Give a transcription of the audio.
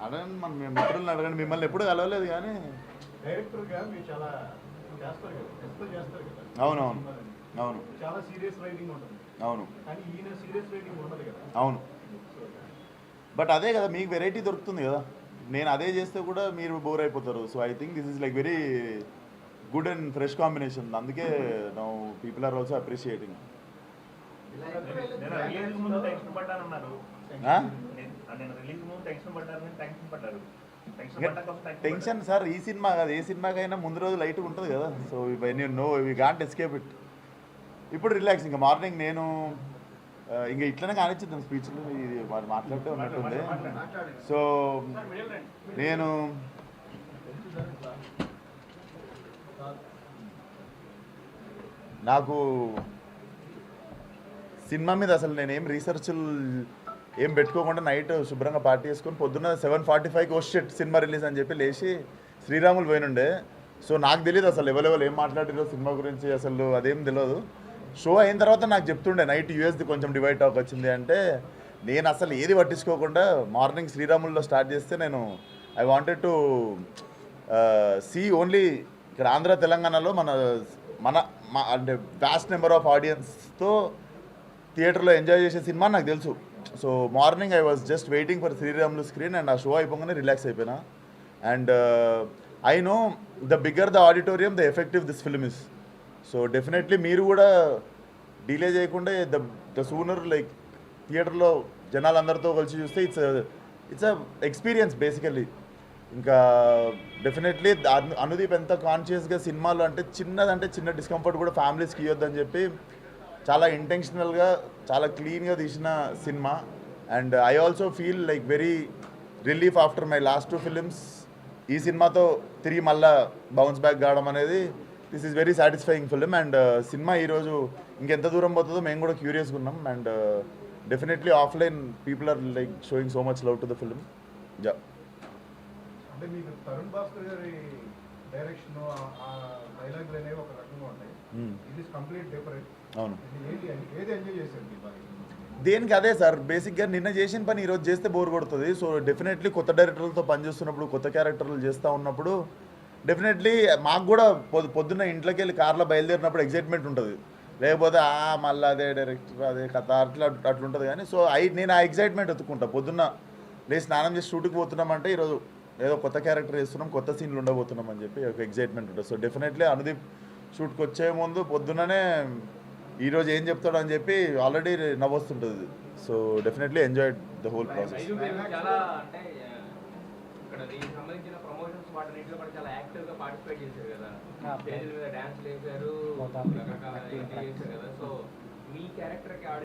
అడగండి మన మీ మిత్రులను అడగండి, మిమ్మల్ని ఎప్పుడు కలవలేదు కానీ. డైరెక్టర్గా మీరు చాలా చేస్తారు కదా, ఎక్స్ప్లెయిన్ చేస్తారు కదా. అవునవును అవును చాలా సీరియస్ రైటింగ్ ఉంటుంది. అవును కానీ ఈయన సీరియస్ రైటింగ్ ఉండదు కదా. అవును. బట్ అదే కదా మీకు వెరైటీ దొరుకుతుంది కదా. నేను అదే చేస్తే కూడా మీరు బోర్ అయిపోతారు. So I think this is like very good and fresh combination. అందుకే now people are also appreciating. నేను రిలీజ్ ముందు టెన్షన్ పడ్డానన్నారు. నేను రిలీజ్ ముందు టెన్షన్ పడ్డారని టెన్షన్ పడ్డారు. టెన్షన్ సార్ ఈ సినిమా కాదు, ఏ సినిమాకైనా ముందు రోజు లైట్ ఉంటుంది కదా. So no we can't escape it. ఇప్పుడు రిలాక్స్. ఇంకా మార్నింగ్ నేను ఇంకా ఇట్లనే కానిచ్చింది స్పీచ్లు, ఇది మాట్లాడితే ఉన్నట్టుంది. సో నేను నాకు సినిమా మీద అసలు నేనేం రీసెర్చ్లు ఏం పెట్టుకోకుండా నైట్ శుభ్రంగా పార్టీ చేసుకొని పొద్దున్న 7:45కి షిట్ సినిమా రిలీజ్ అని చెప్పి లేచి శ్రీరాములు పోయినుండే. సో నాకు తెలియదు అసలు ఎవరెవరు ఏం మాట్లాడారో సినిమా గురించి, అసలు అదేం తెలియదు. షో అయిన తర్వాత నాకు చెప్తుండే నైట్ యూఎస్ది కొంచెం డివైడ్ టాక్ వచ్చింది అంటే, నేను అసలు ఏది పట్టించుకోకుండా మార్నింగ్ శ్రీరాముల్లో స్టార్ట్ చేస్తే నేను I wanted to see only ఇక్కడ ఆంధ్ర తెలంగాణలో మన మన అంటే వ్యాస్ట్ నెంబర్ ఆఫ్ ఆడియన్స్తో థియేటర్లో ఎంజాయ్ చేసే సినిమా నాకు తెలుసు. So morning I was just waiting for Sriramulu screen and ఆ షో అయిపోగానే రిలాక్స్ అయిపోయినా. And I know the bigger the auditorium the effective this film is. So definitely మీరు కూడా డిలే చేయకుండా ద సూనర్ లైక్ థియేటర్లో జనాలందరితో కలిసి చూస్తే ఇట్స్ అ ఎక్స్పీరియన్స్ బేసికల్లీ. ఇంకా డెఫినెట్లీ అనుదీప్ ఎంత కాన్షియస్గా సినిమాలు అంటే చిన్న డిస్కంఫర్ట్ కూడా ఫ్యామిలీస్కి ఇవ్వద్దని చెప్పి చాలా ఇంటెన్షనల్గా చాలా క్లీన్గా తీసిన సినిమా. And I also feel like very relief after my last 2 films. ఈ సినిమాతో తిరిగి మళ్ళా బౌన్స్ బ్యాక్ కావడం అనేది this is very satisfying film. And సినిమా ఈరోజు ఇంకెంత దూరం పోతుందో మేము కూడా క్యూరియస్గా ఉన్నాం. And definitely offline people are like showing so much love to the film. Yeah. అంటే మీకు తరుణ్ భాస్కర్ గారి డైరెక్షన్ ఆ డైలాగులు అనేవి ఒక రకంగా ఉంటాయి. It is complete different. అవును. ఏది ఎంజాయ్ చేశారు మీరు? దేనికి అదే సార్, బేసిక్గా నిన్న చేసిన పని ఈరోజు చేస్తే బోర్ కొడుతుంది. సో డెఫినెట్లీ కొత్త డైరెక్టర్లతో పనిచేస్తున్నప్పుడు, కొత్త క్యారెక్టర్లు చేస్తూ ఉన్నప్పుడు డెఫినెట్లీ మాకు కూడా పొద్దున్న ఇంట్లోకి వెళ్ళి కార్లో బయలుదేరినప్పుడు ఎగ్జైట్మెంట్ ఉంటుంది. లేకపోతే మళ్ళీ అదే డైరెక్టర్ అదే కథ అట్లుంటుంది. కానీ సో నేను ఆ ఎగ్జైట్మెంట్ ఎత్తుకుంటా. పొద్దున్న లేచి స్నానం చేసి షూట్కి పోతున్నామంటే ఈరోజు ఏదో కొత్త క్యారెక్టర్ చేస్తున్నాం, కొత్త సీన్లు ఉండబోతున్నాం అని చెప్పి ఒక ఎగ్జైట్మెంట్ ఉంటుంది. సో డెఫినెట్లీ అనుదీప్ షూట్కి వచ్చే ముందు పొద్దున్ననే ఈరోజు ఏం చెప్తాడు అని చెప్పి ఆల్రెడీ నవ్వొస్తుంటుంది. So definitely enjoyed the whole process. చాలా అంటే ఇక్కడ దీనికి సంబంధించిన ప్రమోషన్స్ వాటిలో కూడా చాలా యాక్టివ్గా పార్టిసిపేట్ చేశారు కదా. స్టేజ్ మీద డాన్స్ చేశారు, రకరకాల చేశారు కదా. సో మీ క్యారెక్టర్కి